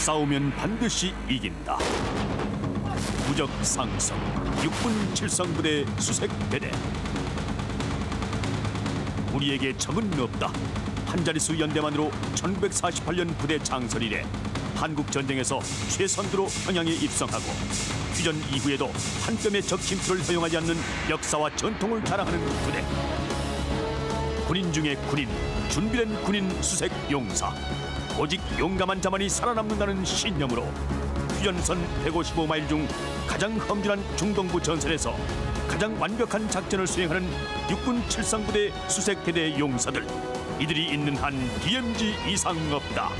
싸우면 반드시 이긴다. 무적 상성, 육군 칠성부대 수색대대. 우리에게 적은 없다. 한 자릿수 연대만으로 1948년 부대 창설 이래 한국 전쟁에서 최선두로 평양에 입성하고 휴전 이후에도 한 뼘의 적 침투를 허용하지 않는 역사와 전통을 자랑하는 부대. 군인 중에 군인, 준비된 군인 수색 용사. 오직 용감한 자만이 살아남는다는 신념으로 휴전선 155마일 중 가장 험준한 중동부 전선에서 가장 완벽한 작전을 수행하는 육군 칠성부대 수색대대 용사들. 이들이 있는 한 DMZ 이상 없다.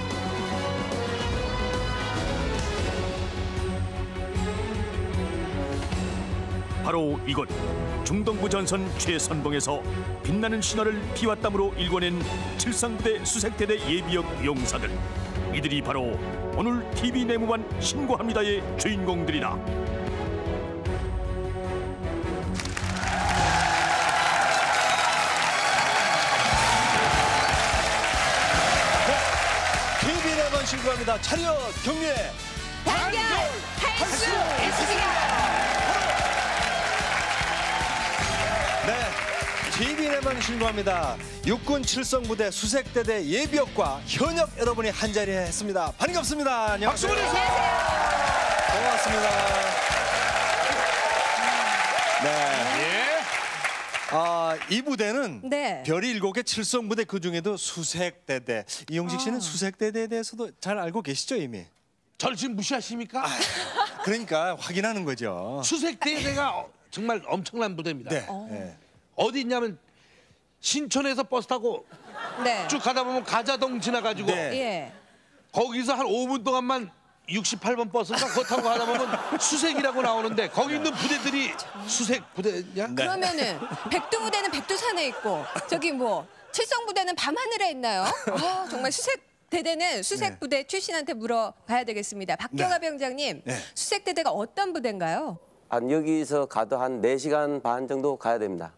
바로 이곳 중동부 전선 최선봉에서 빛나는 신화를 피와 땀으로 일궈낸 칠성부대 수색대대 예비역 용사들. 이들이 바로 오늘 TV 내무반 신고합니다의 주인공들이다. TV 내무반 신고합니다. 차렷 경례 단결할 수 있습니다. 네, TV 내무반 신고합니다. 육군 칠성부대 수색대대 예비역과 현역 여러분이 한자리에 했습니다. 반갑습니다. 안녕하세요. 박수 보내주세요. 고맙습니다. 네. 이 부대는 네. 별이 7개 칠성부대 그 중에도 수색대대. 이용식 씨는 수색대대에 대해서도 잘 알고 계시죠 이미? 저를 지금 무시하십니까? 그러니까 확인하는 거죠. 수색대대가 정말 엄청난 부대입니다. 네. 네. 어디 있냐면 신촌에서 버스 타고 네. 쭉 가다 보면 가자동 지나가지고 네. 예. 거기서 한 5분 동안만 68번 버스인가 그거 타고 가다 보면 수색이라고 나오는데 거기 있는 부대들이 수색 부대냐? 네. 그러면은 백두부대는 백두산에 있고 저기 뭐 칠성부대는 밤하늘에 있나요? 정말 수색대대는 수색부대 출신한테 물어봐야 되겠습니다. 박경아 병장님, 네. 수색대대가 어떤 부대인가요? 여기서 가도 한 4시간 반 정도 가야 됩니다.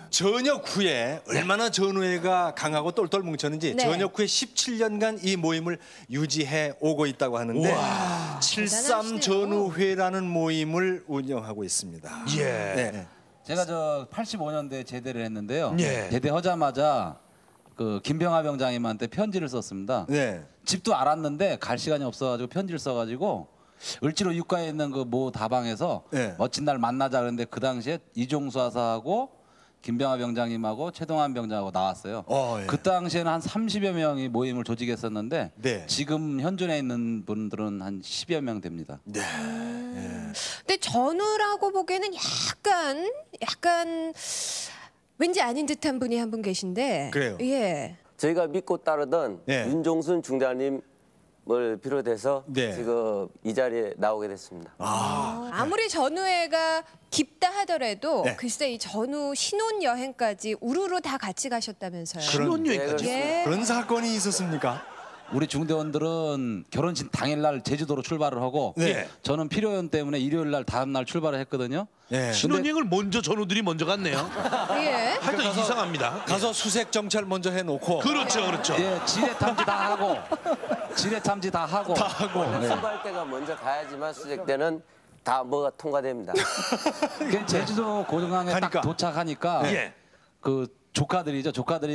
전역 후에 얼마나 전우회가 강하고 똘똘 뭉쳤는지 네. 전역 후에 17년간 이 모임을 유지해 오고 있다고 하는데 73 대단하시네요. 전우회라는 모임을 운영하고 있습니다. 예. 네. 제가 저 85년도에 제대를 했는데요. 예. 제대하자마자 그 김병하 병장님한테 편지를 썼습니다. 네. 집도 알았는데 갈 시간이 없어가지고 편지를 써가지고 을지로 육가에 있는 그 모 다방에서 네. 멋진 날 만나자 그랬는데 그 당시에 이종수 하사하고 김병하 병장님하고 최동환 병장하고 나왔어요. 예. 그 당시에는 한 30여 명이 모임을 조직했었는데 네. 지금 현존에 있는 분들은 한 10여 명 됩니다. 네. 근데 전우라고 보기에는 약간 왠지 아닌 듯한 분이 한 분 계신데. 그래요? 예. 저희가 믿고 따르던 예. 윤종순 중장님을 비롯해서 네. 지금 이 자리에 나오게 됐습니다. 아무리 전우회가 깊다 하더라도 네. 글쎄 이 전우 신혼여행까지 우르르 다 같이 가셨다면서요. 신혼여행까지. 예. 그런 사건이 있었습니까? 우리 중대원들은 결혼식 당일날 제주도로 출발을 하고 네. 저는 필요연 때문에 일요일날 다음날 출발을 했거든요. 네. 신혼여행을 먼저 전우들이 먼저 갔네요. 예. 하여튼 이상합니다. 가서 수색 정찰 먼저 해놓고 그렇죠, 그렇죠. 예, 지뢰 탐지 다 하고 지뢰 탐지 다 하고 네. 수고할 때가 먼저 가야지만 수색 때는 다 뭐가 통과됩니다. 그 제주도 고등항에 가니까. 딱 도착하니까 예. 그 조카들이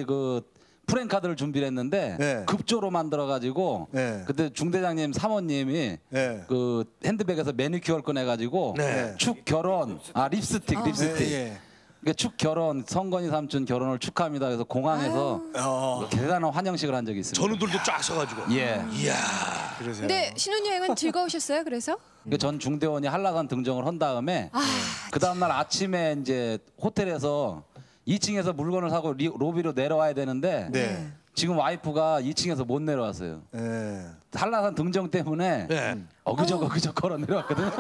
그 프랭카드를 준비를 했는데 네. 급조로 만들어가지고 네. 그때 중대장님 사모님이 네. 그 핸드백에서 매니큐어를 꺼내가지고 네. 축 결혼 립스틱 예. 그러니까 축 결혼 성건이 삼촌 결혼을 축하합니다. 그래서 공항에서 대단한 환영식을 한 적이 있습니다. 전우들도 쫙 서가지고. 예. 이야. 그러세요. 근데 신혼여행은 즐거우셨어요? 그래서? 그러니까 전 중대원이 한라산 등정을 한 다음에 그 다음날 아침에 이제 호텔에서 2층에서 물건을 사고 로비로 내려와야 되는데 네. 지금 와이프가 2층에서 못 내려왔어요. 네. 한라산 등정 때문에 네. 어그적 걸어 내려왔거든요.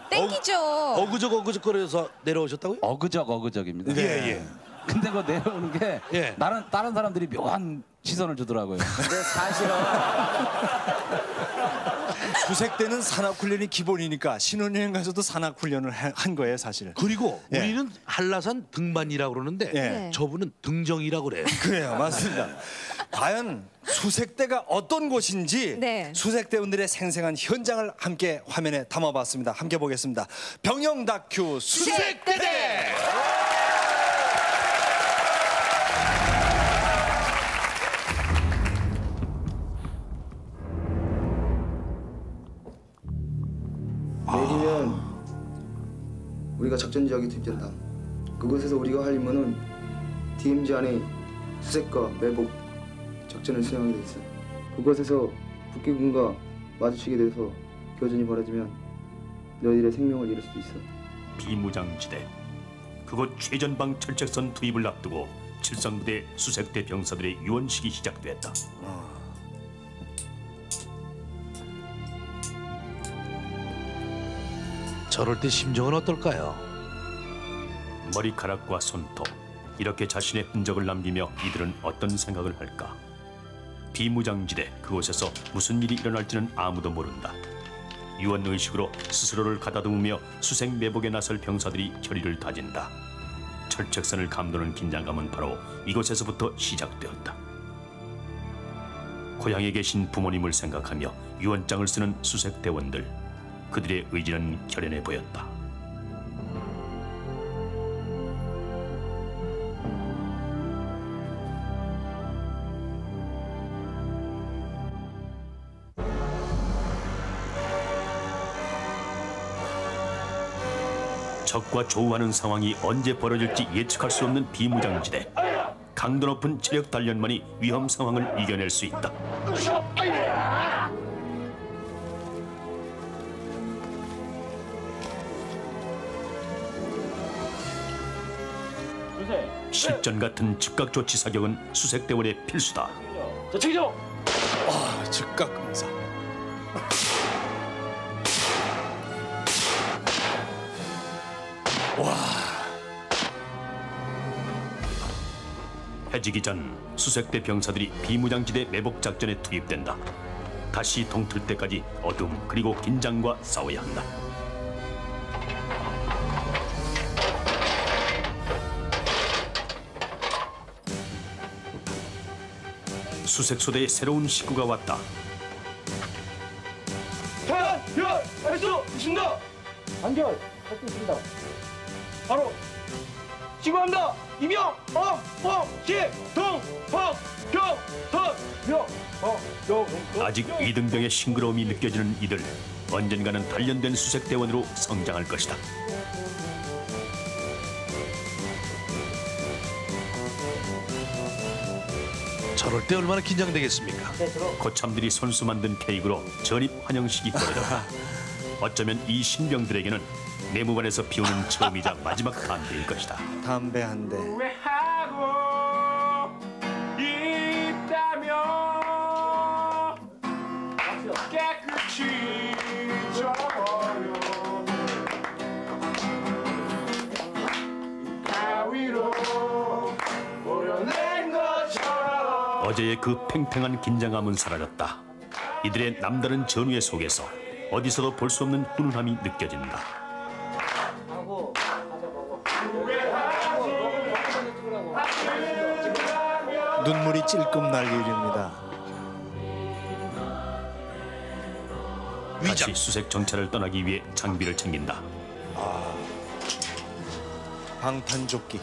땡기죠. 어그적거려서 내려오셨다고요? 어그적입니다. 예, 예. 근데 그 내려오는 게 예. 다른 사람들이 묘한 시선을 주더라고요. 근데 사실은 수색 때는 산악훈련이 기본이니까 신혼여행 가서도 산악훈련을 한 거예요 사실. 그리고 예. 우리는 한라산 등반이라고 그러는데 예. 저분은 등정이라고 그래요. 그래요, 맞습니다. 과연 수색대가 어떤 곳인지 네. 수색대원들의 생생한 현장을 함께 화면에 담아봤습니다. 함께 보겠습니다. 병영 다큐 수색대대. 내일이면 우리가 작전 지역에 투입된다. 그곳에서 우리가 할 임무는 DMZ 안의 수색과 매복 작전을 수행하게 돼 있어. 그곳에서 북괴군과 마주치게 돼서 교전이 벌어지면 너희들의 생명을 잃을 수도 있어. 비무장지대. 그곳 최전방 철책선 투입을 앞두고 칠성부대 수색대 병사들의 유언식이 시작됐다. 저럴 때 심정은 어떨까요? 머리카락과 손톱, 이렇게 자신의 흔적을 남기며 이들은 어떤 생각을 할까? 비무장지대 그곳에서 무슨 일이 일어날지는 아무도 모른다. 유언의식으로 스스로를 가다듬으며 수색 매복에 나설 병사들이 결의를 다진다. 철책선을 감도는 긴장감은 바로 이곳에서부터 시작되었다. 고향에 계신 부모님을 생각하며 유언장을 쓰는 수색대원들. 그들의 의지는 결연해 보였다. 적과 조우하는 상황이 언제 벌어질지 예측할 수 없는 비무장지대. 강도 높은 체력 단련만이 위험 상황을 이겨낼 수 있다. 실전 같은 즉각 조치 사격은 수색대원의 필수다. 즉각 응사. 해지기 전 수색대 병사들이 비무장지대 매복 작전에 투입된다. 다시 동틀 때까지 어둠 그리고 긴장과 싸워야 한다. 수색소대에 새로운 식구가 왔다. 안결 할수 있습니다. 바로 지구합니다. 이명 아직 이등병의 싱그러움이 느껴지는 이들. 언젠가는 단련된 수색대원으로 성장할 것이다. 저럴 때 얼마나 긴장되겠습니까? 고참들이 손수 만든 케이크로 전입 환영식이 벌어졌다. 어쩌면 이 신병들에게는 내무반에서 피우는 처음이자 마지막 담배일 것이다. 담배 한 대. 어제의 그 팽팽한 긴장감은 사라졌다. 이들의 남다른 전우의 속에서 어디서도 볼 수 없는 훈훈함이 느껴진다. 눈물이 찔끔 날 일입니다. 다시 수색 정찰을 떠나기 위해 장비를 챙긴다. 방탄조끼.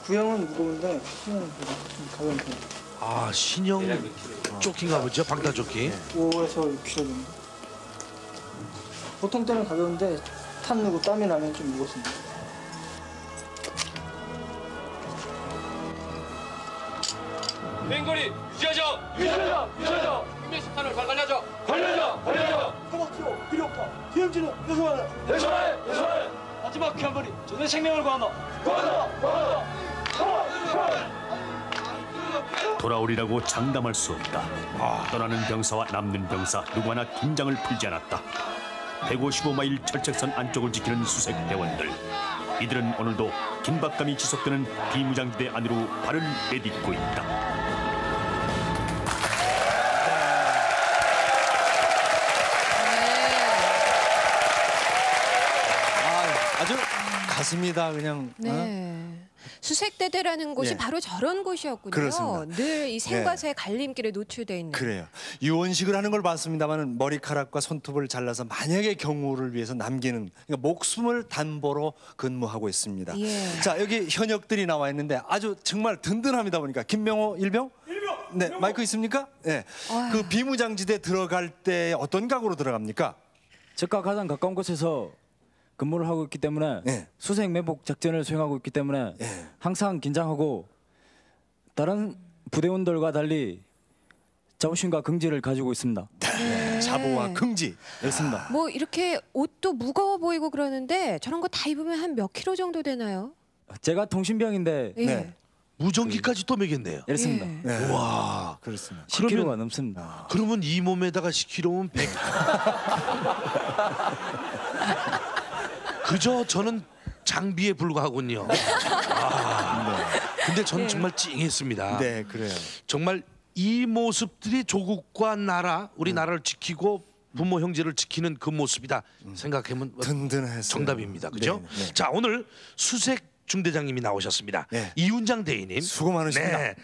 구형은 무거운데 신형은 좀 가벼운 편. 아, 신형 조끼인가 보죠? 방탄조끼. 5에서 6kg 정도. 보통 때는 가벼운데 탄 누고 땀이 나면 좀 무겁습니다. 맹거리 유지하자. 인명 식탄을 발간하자. 허벅지로 필요 없다. DMZ는 예소하네. 마지막 한 번이 전의 생명을 구한다. 돌아오리라고 장담할 수 없다. 떠나는 병사와 남는 병사 누구 하나 긴장을 풀지 않았다. 155마일 철책선 안쪽을 지키는 수색대원들. 이들은 오늘도 긴박감이 지속되는 비무장지대 안으로 발을 내딛고 있다. 아주 가슴이 다 그냥 네. 수색대대라는 곳이 예. 바로 저런 곳이었군요. 그렇습니다. 늘 이 생과 새의 갈림길에 노출돼 있는. 그래요. 유언식을 하는 걸 봤습니다만은 머리카락과 손톱을 잘라서 만약의 경우를 위해서 남기는 그러니까 목숨을 담보로 근무하고 있습니다. 예. 자 여기 현역들이 나와 있는데 아주 정말 든든합니다 보니까 김명호 일병. 네 마이크 있습니까? 네. 그 비무장지대 들어갈 때 어떤 각오로 들어갑니까? 적과 가장 가까운 곳에서 근무를 하고 있기 때문에 네. 수색 매복 작전을 수행하고 있기 때문에 네. 항상 긴장하고 다른 부대원들과 달리 자부심과 긍지를 가지고 있습니다. 자부와 긍지. 그렇습니다. 뭐 이렇게 옷도 무거워 보이고 그러는데 저런 거 다 입으면 한 몇 킬로 정도 되나요? 제가 통신병인데 예. 네. 무전기까지 또 매겠네요. 이렇습니다. 예. 네. 와. 그렇습니다. 10kg가 넘습니다. 그러면 이 몸에다가 10kg면 100. 그저 저는 장비에 불과하군요. 근데 저는 정말 찡했습니다. 네 그래요. 정말 이 모습들이 조국과 나라, 우리 나라를 지키고 부모 형제를 지키는 그 모습이다 생각하면 든든했어요. 정답입니다. 그죠? 네, 네. 자 오늘 수색 중대장님이 나오셨습니다. 네. 이훈장 대위님. 수고 많으십니다. 네.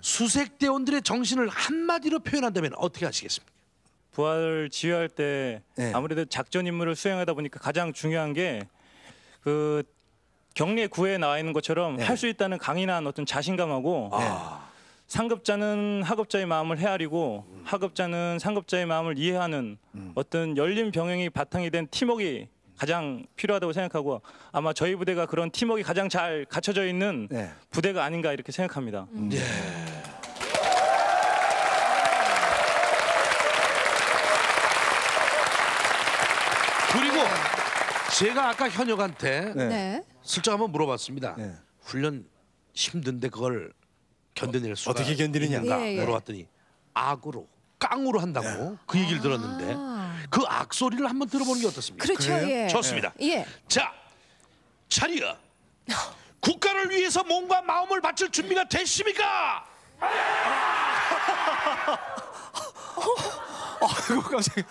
수색대원들의 정신을 한마디로 표현한다면 어떻게 하시겠습니까? 부하를 지휘할 때 네. 아무래도 작전 임무를 수행하다 보니까 가장 중요한 게 그 격리의 구에 나와 있는 것처럼 네. 할 수 있다는 강인한 어떤 자신감하고 상급자는 하급자의 마음을 헤아리고 하급자는 상급자의 마음을 이해하는 어떤 열린 병행이 바탕이 된 팀워크가 가장 필요하다고 생각하고 아마 저희 부대가 그런 팀워크가 가장 잘 갖춰져 있는 네. 부대가 아닌가 이렇게 생각합니다. 그리고 제가 아까 현역한테 네. 네. 슬쩍 한번 물어봤습니다. 네. 훈련 힘든데 그걸 견뎌낼 수가 어떻게 견디느냐? 있는가 예, 예. 물어봤더니 악으로 깡으로 한다고 그 얘기를 들었는데 아. 그 악 소리를 한번 들어보는 게 어떻습니까? 그렇죠. 그래요? 예. 좋습니다. 예. 자, 차리어. 국가를 위해서 몸과 마음을 바칠 준비가 됐습니까? 아이고 깜짝이야.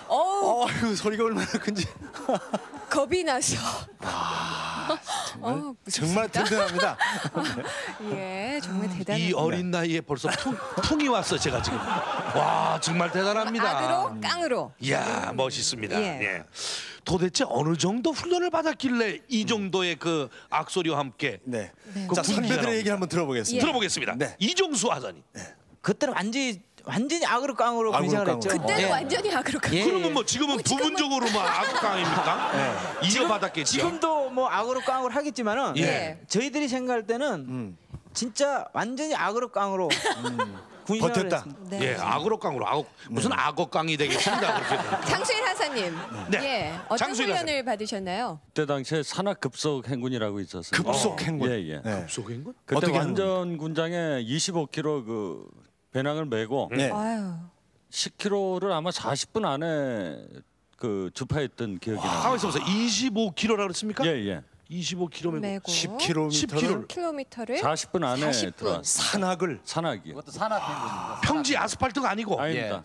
아이고 소리가 얼마나 큰지. 겁이 나서. 정말 든든합니다. 예, 정말 대단한. 이 어린 나이에 벌써 풍이 왔어 제가 지금. 와 정말 대단합니다. 악으로 깡으로. 이야 멋있습니다. 예. 예. 도대체 어느 정도 훈련을 받았길래 이 정도의 그 악소리와 함께 네. 그 자 분위기가 선배들의 나옵니다. 얘기를 한번 들어보겠습니다. 들어보겠습니다. 네. 이종수 하사님. 그때는 완전히 악으로 깡으로 군생활 했죠. 그때는 완전히 악으로 깡. 예. 그러면 뭐 지금은 부분적으로 뭐 악강입니까? 이어받았겠죠. 지금도 뭐 악으로 깡으로 하겠지만은 예. 저희들이 생각할 때는 진짜 완전히 악으로 깡으로 군생활을 버텼다. 했습니다. 네. 예, 악으로 깡으로 무슨 악어깡이 되겠습니다. 그렇게 되면. 장수일 하사님. 네. 예. 어떤 장수일 훈련을 받으셨나요? 그때 당시에 산악급속 행군이라고 있었어요. 급속 행군. 예. 네. 속인 건? 그때 어떻게 하는 완전 군장에 25kg 그 배낭을 메고 네. 아유. 10kg를 아마 40분 안에 그 주파했던 기억이 나요. 가만 있어 보세요. 25kg라 그랬습니까? 예. 25kg 메고 10km를 10kg. 킬로미터를 40분 안에 40분. 들어왔어요. 산악을 산악이요. 그것도 산악행군입니다. 평지 아스팔트가 아니고 아닙니다.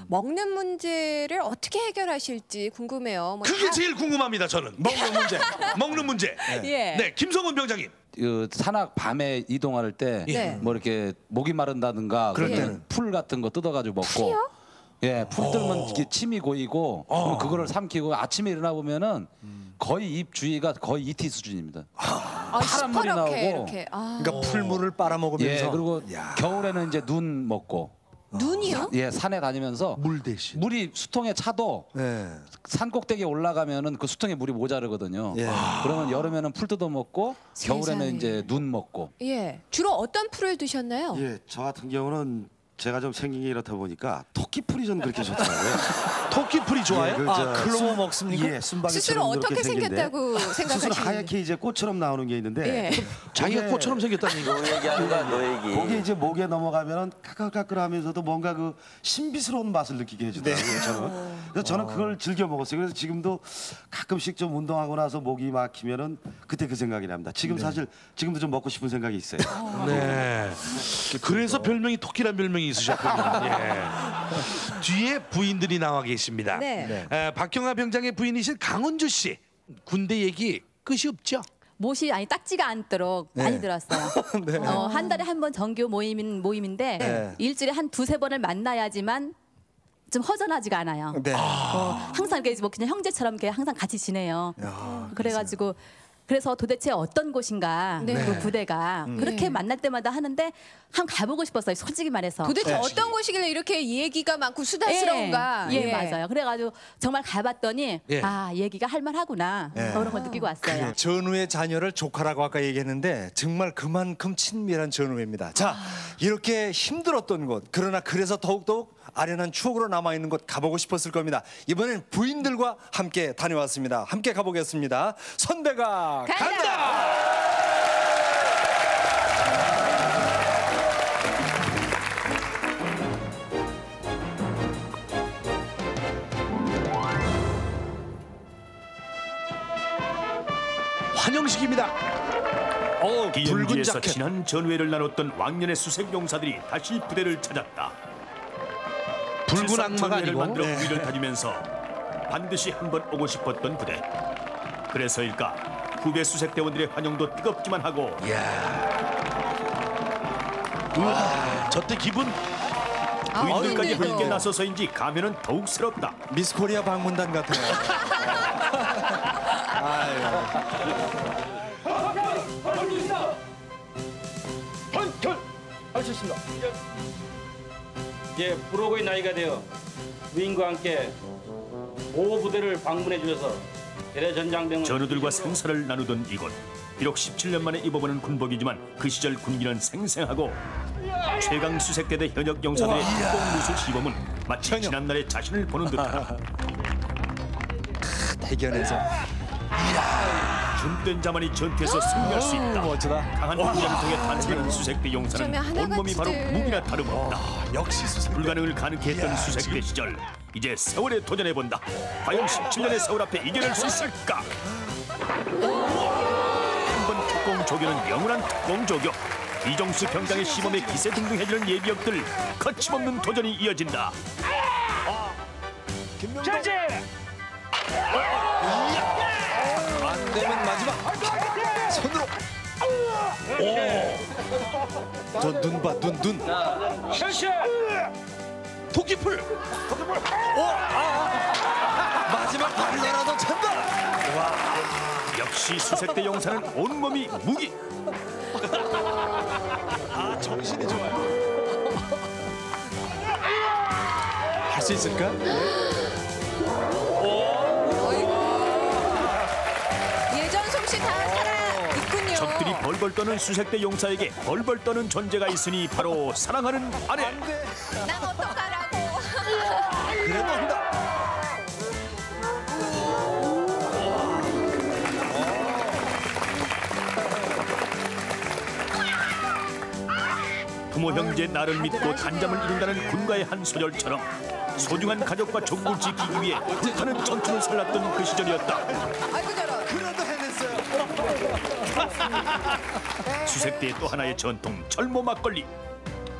먹는 문제를 어떻게 해결하실지 궁금해요. 뭐 그게 다- 제일 궁금합니다. 저는 먹는 문제. 먹는 문제. 예. 네, 김성훈 병장님. 그 산악 밤에 이동할 때 네. 뭐 이렇게 목이 마른다든가 그럴 그럴 때는. 때는 풀 같은 거 뜯어가지고 먹고. 풀이요? 예, 풀 들면 이게 침이 고이고 그럼 그거를 삼키고 아침에 일어나 보면은 거의 입 주위가 거의 ET 수준입니다. 아, 파란 물이 나오고. 시퍼렇게 이렇게. 아. 그러니까 풀물을 빨아먹으면서 예, 그리고 야. 겨울에는 이제 눈 먹고. 눈이요? 예, 산에 다니면서 물 대신. 물이 수통에 차도 네. 산 꼭대기에 올라가면은 그 수통에 물이 모자르거든요. 예. 그러면 여름에는 풀 뜯어 먹고 겨울에는 세상에. 이제 눈 먹고. 예. 주로 어떤 풀을 드셨나요? 예, 저 같은 경우는 제가 좀 생긴 게 이렇다 보니까 토끼풀이 전 그렇게 좋더라고요. 토끼풀이 좋아요? 예, 클로버 먹습니까? 예, 순박이처럼 스스로 어떻게 그렇게 생긴데 생겼다고 스스로 생각하시는데? 하얗게 이제 꽃처럼 나오는 게 있는데 예. 자기가 그게- 꽃처럼 생겼다는 얘기. 너 얘기하는가 너 얘기. 거기 이제 목에 넘어가면은 까끌까끌하면서도 뭔가 그 신비스러운 맛을 느끼게 해주더라고요. 저는. 그래서 저는 그걸 즐겨 먹었어요. 그래서 지금도 가끔씩 좀 운동하고 나서 목이 막히면은 그때 그 생각이 납니다. 지금 사실 지금도 좀 먹고 싶은 생각이 있어요. 네. 그래서 별명이 토끼란 별명이 있으셨군요. 예. 뒤에 부인들이 나와 계십니다. 네. 박경아 병장의 부인이신 강은주 씨. 군대 얘기 끝이 없죠? 못이 아니 딱지가 않도록 네. 많이 들었어요. 네. 한 달에 한 번 정규 모임인데 네. 일주일에 한 두세 번을 만나야지만 좀 허전하지가 않아요. 네. 항상 이렇게 뭐 그냥 형제처럼 이렇게 항상 같이 지내요. 그래가지고 그래서 도대체 어떤 곳인가 네. 그 부대가 그렇게 만날 때마다 하는데 한번 가보고 싶었어요. 솔직히 말해서. 도대체 어떤 곳이길래 이렇게 얘기가 많고 수다스러운가? 예, 맞아요. 그래가지고 정말 가봤더니 예. 아 얘기가 할만하구나 예. 그런 걸 느끼고 왔어요. 전우의 자녀를 조카라고 아까 얘기했는데 정말 그만큼 친밀한 전우입니다. 자, 이렇게 힘들었던 곳, 그러나 그래서 더욱더욱 아련한 추억으로 남아있는 곳 가보고 싶었을 겁니다. 이번엔 부인들과 함께 다녀왔습니다. 함께 가보겠습니다. 선배가 간다! 환영식입니다. 붉은 비행기에서 자켓. 지난 전회를 나눴던 왕년의 수색 용사들이 다시 부대를 찾았다. 붉은 칠성 악마가 전회를 아니고 만들어 우위를 다지면서 반드시 한번 오고 싶었던 부대. 그래서일까 후배 수색대원들의 환영도 뜨겁기만 하고 저때 기분 부인들까지 어린데도. 함께 나서서인지 가면은 더욱 새롭다. 미스코리아 방문단 같아요. 하셨습니다. 예, 부록의 나이가 되어 부인과 함께 모 부대를 방문해 주셔서 대대 전장병을 전우들과 생사를 나누던 이곳. 비록 17년 만에 입어보는 군복이지만 그 시절 군기는 생생하고 최강 수색대대 현역 용사들의 특공무술 시범은 마치 지난날의 자신을 보는 듯하다. 대견해서 준된 자만이 전투에서 승리할 수 있다. 강한 군량을 통해 탄생한 수색대 용사는 어쩌면 온몸이 바로 하나같이들. 무기나 다름없다. 역시 수색대. 불가능을 가능케 했던 수색대 시절 이제 세월에 도전해본다. 과연 17년의 세월 앞에 이겨낼 수 있을까? 한번 특공 조교는 영원한 특공 조교. 이정수 병장의 시범에 기세등등해지는 예비역들 거침없는 도전이 이어진다. 전지! 안 되면 마지막 손으로. 눈 봐, 눈. 션시! 토끼풀. 마지막 발로라도 찬다. 역시 수색대 용사는 온몸이 무기. 정신이 좋아요. 할 수 있을까? 예전 솜씨 다 살아 있군요. 적들이 벌벌 떠는 수색대 용사에게 벌벌 떠는 존재가 있으니 바로 사랑하는 아내. 난 어떡하라고. 그래도 한다. 부모 형제 나를 믿고 단잠을 이룬다는 군가의 한 소절처럼 소중한 가족과 종국을 지키기 위해 불타는 전투를 살랐던 그 시절이었다. 아이고 저런. 그래도 해냈어요. 수색대의 또 하나의 전통 철모 막걸리.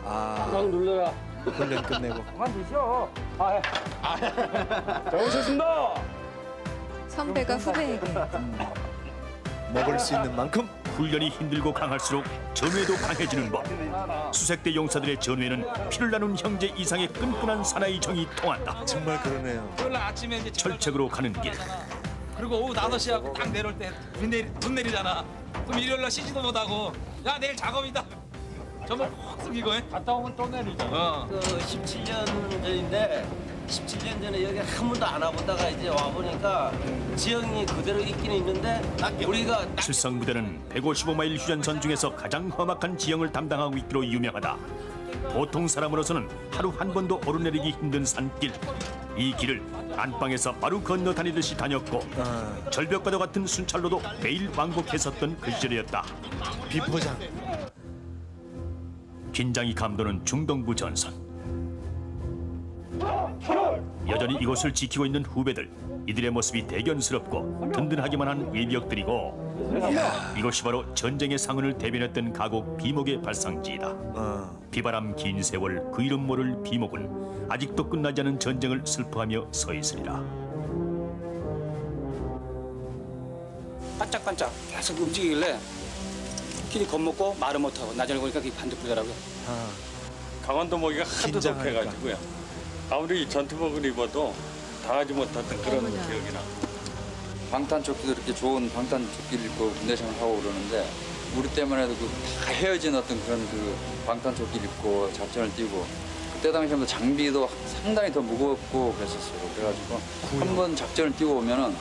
꽉 눌러라. 훈련 끝내고. 그만 드셔. 잘오셨습니다. 선배가 후배에게. 먹을 수 있는 만큼. 훈련이 힘들고 강할수록 전회도 강해지는 법. 수색대 용사들의 전회는 피를 나눈 형제 이상의 끈끈한 사나이 정이 통한다. 정말 그러네요. 토요일 날 아침에 이제 철책으로 가는 길. 그리고 오후 5시하고 딱 내려올 때 눈 내리잖아. 그럼 일요일 날 쉬지도 못하고 야 내일 작업이다. 저번 확 숙이고 해. 갔다 오면 또 내리잖아. 그 17년 전인데 17년 전에 여기 한 번도 안 와보다가 이제 와보니까 지형이 그대로 있긴 있는데 우리가 칠성부대는 155마일 휴전선 중에서 가장 험악한 지형을 담당하고 있기로 유명하다. 보통 사람으로서는 하루 한 번도 오르내리기 힘든 산길. 이 길을 안방에서 바로 건너 다니듯이 다녔고 절벽과도 같은 순찰로도 매일 왕복했었던 그 시절이었다. 비포장. 긴장이 감도는 중동부 전선. 여전히 이곳을 지키고 있는 후배들. 이들의 모습이 대견스럽고 든든하기만 한 예비역들이고 이곳이 바로 전쟁의 상흔을 대변했던 가곡 비목의 발상지이다. 비바람 긴 세월 그 이름 모를 비목은 아직도 끝나지 않은 전쟁을 슬퍼하며 서 있으리라. 반짝반짝 계속 움직이길래 길이 겁먹고 말을 못하고 나중에 보니까 그게 반죽 부대라고요. 강원도 모기가 하도 독해가지고요. 아무리 전투복을 입어도 당하지 못했던 그런 기억이 나. 방탄조끼도 이렇게 좋은 방탄조끼를 입고 군대 생활하고 그러는데 우리 때만 해도 다 헤어진 어떤 그런 방탄조끼를 입고 작전을 뛰고 그때 당시에 장비도 상당히 더 무겁고 그랬었어요. 그래가지고 한 번 작전을 뛰고 오면은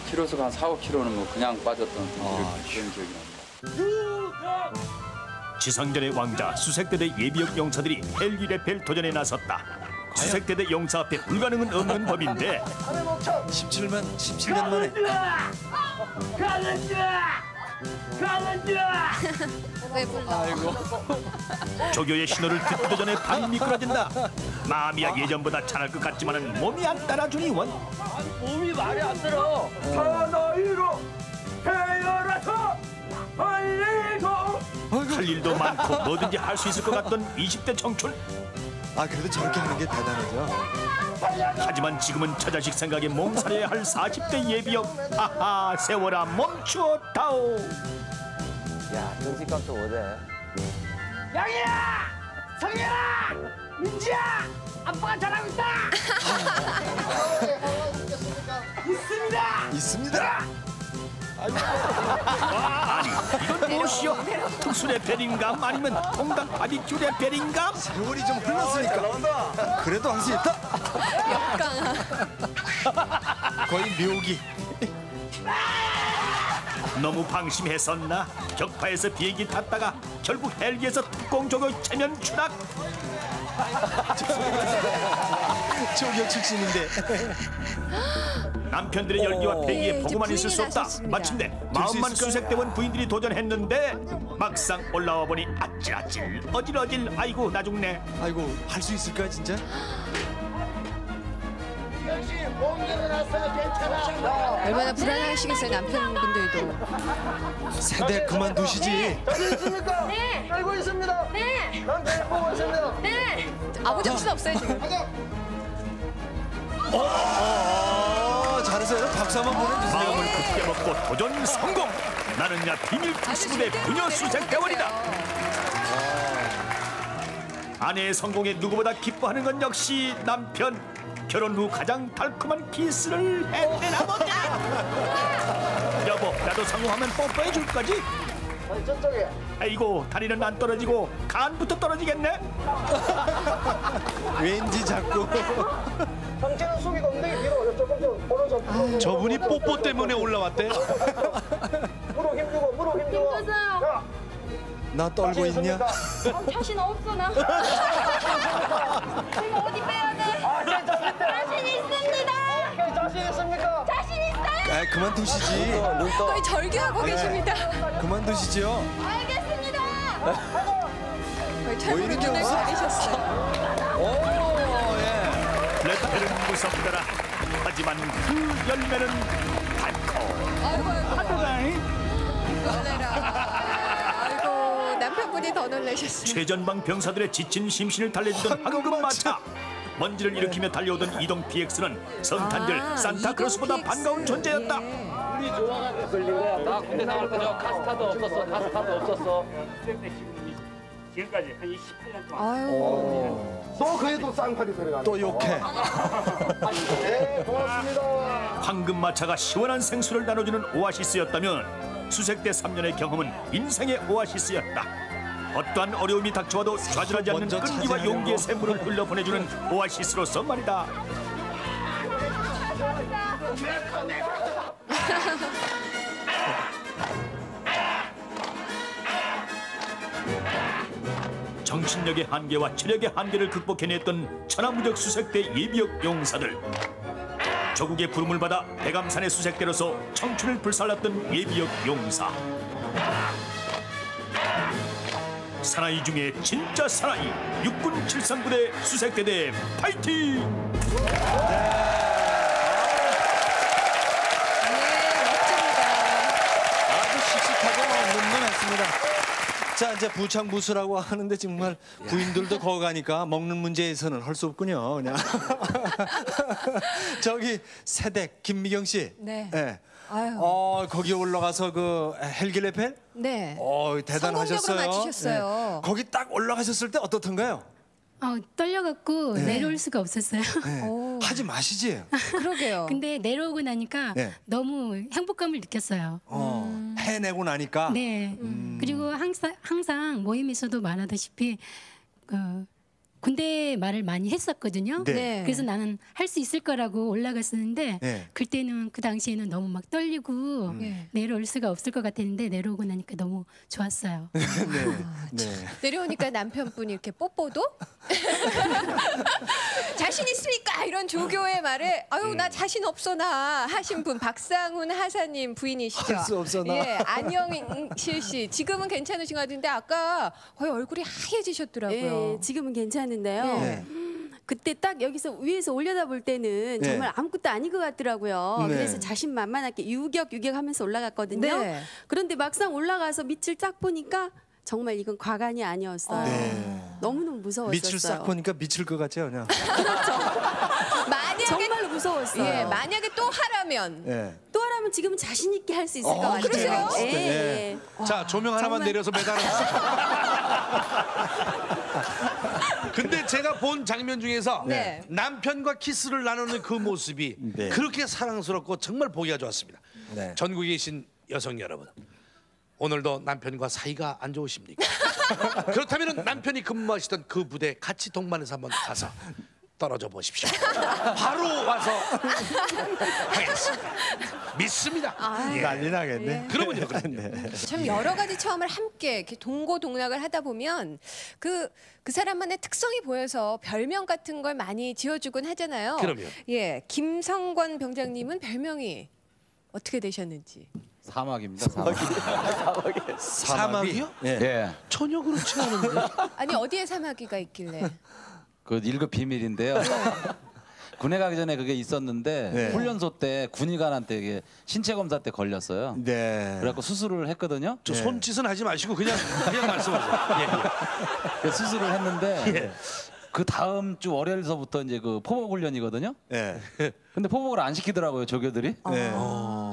키로수가 한 4, 5kg는 뭐 그냥 빠졌던 그런 기억이 납니다. 지상전의 왕자 수색대대 예비역 용사들이 헬기 레펠 도전에 나섰다. 수색대대 용사 앞에 불가능은 없는 법인데 17년 만에 아이고. 조교의 신호를 듣기도 전에 발이 미끄러진다. 마음이야 예전보다 잘할 것 같지만은 몸이 안 따라주니 원. 몸이 말이 안 들어. 사나이로 태어나서 달리고. 할 일도 많고 뭐든지 할 수 있을 것 같던 20대 청춘. 아 그래도 저렇게 하는 게 대단하죠. 하지만 지금은 처자식 생각에 몸살해야 할 40대 예비역. 하하 세월아 멈추었다오. 야, 정신감도 못해. 양이야! 성현아! 민지야! 아빠가 잘하고 있다! 있습니다. 아니 이건 무엇이요? 특수 레펠인감 아니면 통닭 바비큐 레펠인감? 세월이 좀 흘렀으니까 그래도 할 수 있다. 거의 묘기. 너무 방심했었나? 격파에서 비행기 탔다가 결국 헬기에서 특공 조교 체면 추락. 조교 출신인데. 남편들의 열기와 패기에 보고만 있을 수 없다. 마침내 마음만 수색대원 부인들이 도전했는데 막상 올라와 보니 아찔아찔 어질어질. 아이고 나 죽네. 아이고 할 수 있을까 진짜? 역시 몸 일어났어요. 괜찮아. 얼마나 불안하시겠어요 남편분들도. 세대 그만두시지. 여기 있습니까? 네. 알고 있습니다. 네. 남편이 보고 있습니다. 네. 아무 정신 없어요 지금. 잘했어요. 박수 한번 보내주세요. 마음을 굳게 먹고 도전 성공. 나는야 비밀 특수부대 부녀 수색대원이다. 아내의 성공에 누구보다 기뻐하는 건 역시 남편. 결혼 후 가장 달콤한 키스를 해내나 보자. 여보 나도 성공하면 뽀뽀해 줄 거지? 아니 저쪽에. 아이고 다리는 안 떨어지고 간부터 떨어지겠네. 왠지 자꾸 상체는 숙이고 엉덩이 뒤로 조금 좀 벌어져. 저분이 뽀뽀 때문에 올라왔대요. 무릎 힘주고 무릎 힘주고. 힘주세요. 나 떨고 있냐? 자신 없어 나. 지금 어디 빼야 돼? 자신 있습니다. 자신 있습니까? 자신 있어요. 아 그만두시지. 거의 절규하고 계십니다. 그만두시죠. 알겠습니다. 거의 철부로 눈을 가리셨어요. 레펠은 무섭더라. 하지만 그 열매는 달콤. 아이고 하더라. 놀래라. 아이고 남편분이 더 놀라셨어요. 최전방 병사들의 지친 심신을 달래주던 황금마차. 먼지를 일으키며 달려오던 이동 PX는 성탄절 산타크로스보다 반가운 존재였다. 우리 좋아가 걸린 거야. 나 군대 나갈 때 저 카스타도 없었어. 카스타도 없었어. 지금까지 한 28년 동안. 아유. 또 그래도 쌍팔이 들어가. 또 욕해. 네 고맙습니다. 황금마차가 시원한 생수를 나눠주는 오아시스였다면 수색대 3년의 경험은 인생의 오아시스였다. 어떠한 어려움이 닥쳐와도 좌절하지 않는 끈기와 용기의 샘물을 흘려보내주는 오아시스로서 말이다. 정신력의 한계와 체력의 한계를 극복해냈던 천하무적 수색대 예비역 용사들. 조국의 부름을 받아 대감산의 수색대로서 청춘을 불살랐던 예비역 용사. 사나이 중에 진짜 사나이 육군 73부대 수색대대 파이팅! 아주 씩씩하고 늠름했습니다. 자 이제 부창부수라고 하는데 정말 부인들도 거가니까 먹는 문제에서는 할 수 없군요. 그냥 저기 세댁 김미경 씨. 네. 네. 아유. 거기 올라가서 그 헬기 레펠? 네. 대단하셨어요. 성공적으로 마치셨어요. 네. 거기 딱 올라가셨을 때 어떻던가요? 떨려갖고 네. 내려올 수가 없었어요. 네. 하지 마시지. 그러게요. 근데 내려오고 나니까 네. 너무 행복감을 느꼈어요. 해내고 나니까. 네. 그리고 항상 모임에서도 말하다시피 군대 말을 많이 했었거든요. 네. 그래서 나는 할 수 있을 거라고 올라갔었는데 네. 그때는 그 당시에는 너무 막 떨리고 내려올 수가 없을 것 같았는데 내려오고 나니까 너무 좋았어요. 내려오니까 남편분이 이렇게 뽀뽀도 자신 있습니까? 이런 조교의 말에 아유 나 자신 없어 나 하신 분 박상훈 하사님 부인이시죠. 할 수 없어 나. 예, 안영실 씨 지금은 괜찮으신 것 같은데 아까 거의 얼굴이 하얘지셨더라고요. 예, 지금은 괜찮은데요. 네. 그때 딱 여기서 위에서 올려다볼 때는 네. 정말 아무것도 아닌 것 같더라고요. 네. 그래서 자신만만하게 유격하면서 올라갔거든요. 네. 그런데 막상 올라가서 밑을 딱 보니까 정말 이건 과간이 아니었어요. 너무너무 무서웠었어요. 밑을 싹 보니까 미칠 것 같죠, 그냥. 만약에 정말로 무서웠어요. 예, 만약에 또 하라면 예. 또 하라면 지금 자신 있게 할 수 있을 것 같아요. 그러세요? 예. 자, 조명 하나만 정말. 내려서 매달아주세요. 근데 제가 본 장면 중에서 네. 남편과 키스를 나누는 그 모습이 그렇게 사랑스럽고 정말 보기가 좋았습니다. 네. 전국에 계신 여성 여러분, 오늘도 남편과 사이가 안 좋으십니까? 그렇다면 남편이 근무하시던 그 부대 같이 동반해서 한번 가서 떨어져 보십시오. 바로 와서 하겠습니다. 믿습니다. 예. 난리 나겠네. 그러면요. 참 여러 가지 체험을 함께 이렇게 동고동락을 하다 보면 그 사람만의 특성이 보여서 별명 같은 걸 많이 지어주곤 하잖아요. 그럼요. 예, 김성권 병장님은 별명이 어떻게 되셨는지. 사막입니다. 사막. 사막이요? 예. 전혀 그렇지 않은데. 아니 어디에 사마귀가 있길래? 그 1급 비밀인데요. 군에 가기 전에 그게 있었는데 네. 훈련소 때 군의관한테 이게 신체 검사 때 걸렸어요. 네. 그래갖고 수술을 했거든요. 저 손짓은 하지 마시고 그냥 말씀하세요. 그 수술을 했는데 예. 그 다음 주 월요일서부터 이제 그 포복 훈련이거든요. 예. 근데 포복을 안 시키더라고요 조교들이. 네.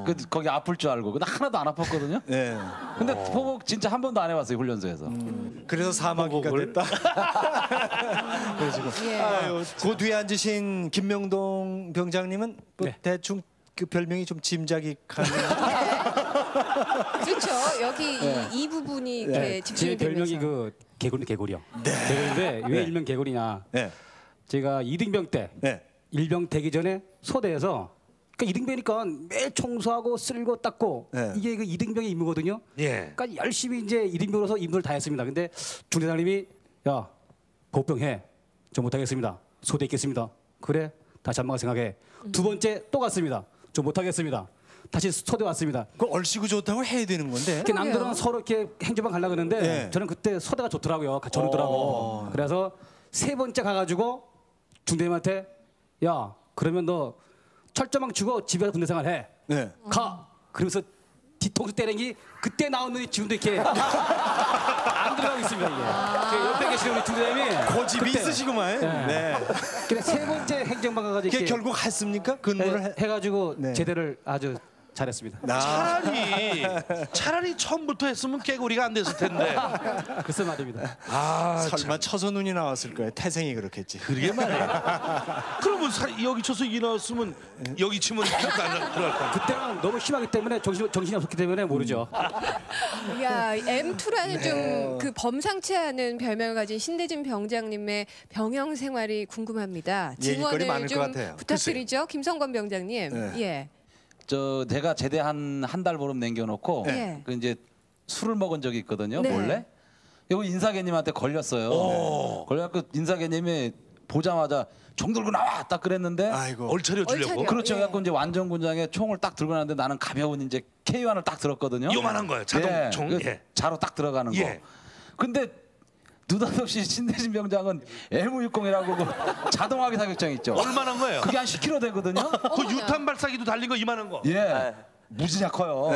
그 거기 아플 줄 알고. 근데 하나도 안 아팠거든요. 네. 근데 포복 진짜 한 번도 안 해봤어요 훈련소에서. 그래서 사마귀가 됐다. 그래가지고 그 뒤에 앉으신 김명동 병장님은 뭐 대충 그 별명이 좀 짐작이 가는. 그렇죠. 여기 이 부분이 이렇게 제 집중이 별명이 되면서. 그 개구리요. 개구리인데 왜 일명 개구리냐? 제가 이등병 때 일병 되기 전에 소대에서 그러니까 이등병이니까 매일 청소하고 쓸고 닦고 이게 그 이등병의 임무거든요. 그러니까 열심히 이제 이등병으로서 임무를 다 했습니다. 근데 중대장님이 야 보병 해. 저 못하겠습니다. 소대 있겠습니다. 그래 다시 한번 생각해. 두 번째 또 갔습니다. 저 못하겠습니다. 다시 소대 왔습니다. 그 얼씨구 좋다고 해야 되는 건데. 이렇게 남들은 서로 이렇게 행정방 가려고 그러는데 저는 그때 소대가 좋더라고요. 같이 오더라고. 그래서 세 번째 가가지고 중대님한테 야 그러면 너 철조망 주고 집에서 군대 생활 해. 가. 그러면서 뒤통수 때리기 그때 나온 놈이 지금도 이렇게 안 들어가고 있습니다. 이게. 옆에 계시는 우리 중대님이 고집이 있으시구만. 그래 세 번째 행정방 가가지고 그게 결국 했습니까? 근무를 해가지고 제대를 아주 잘했습니다. 차라리 처음부터 했으면 깨구리가 안 됐을 텐데. 글쎄 말입니다. 설마 처소눈이 나왔을 거예요. 태생이 그렇겠지. 그러게 말이야. 그러면 여기 쳐서 이 나왔으면 여기 치면 들어갈 거야. 그때는 너무 심하기 때문에 정신이 없었기 때문에 모르죠. 야, M2라는 좀 그 범상치 않은 별명을 가진 신대진 병장님의 병영 생활이 궁금합니다. 얘기거리 많을 증언을 것 좀 같아요. 부탁드리죠. 김성권 병장님. 예. 저 제가 제대한 한 달 보름 남겨놓고 그 이제 술을 먹은 적이 있거든요. 네. 몰래. 이거 인사계님한테 걸렸어요. 걸려갖고 인사계님이 보자마자 총 들고 나와 딱 그랬는데 얼차려 주려고. 그렇죠. 그래갖고 이제 완전군장에 총을 딱 들고 나는데 나는 가벼운 이제 K1을 딱 들었거든요. 요만한 거예요. 자동 총. 그 자로 딱 들어가는 거. 근데 느닷없이 신대진 병장은 M60이라고 그 자동화기 사격장 있죠. 얼마나 거예요? 그게 한 10kg 되거든요. 그 유탄 발사기도 달린 거 이만한 거. 예. 무지냐 커요.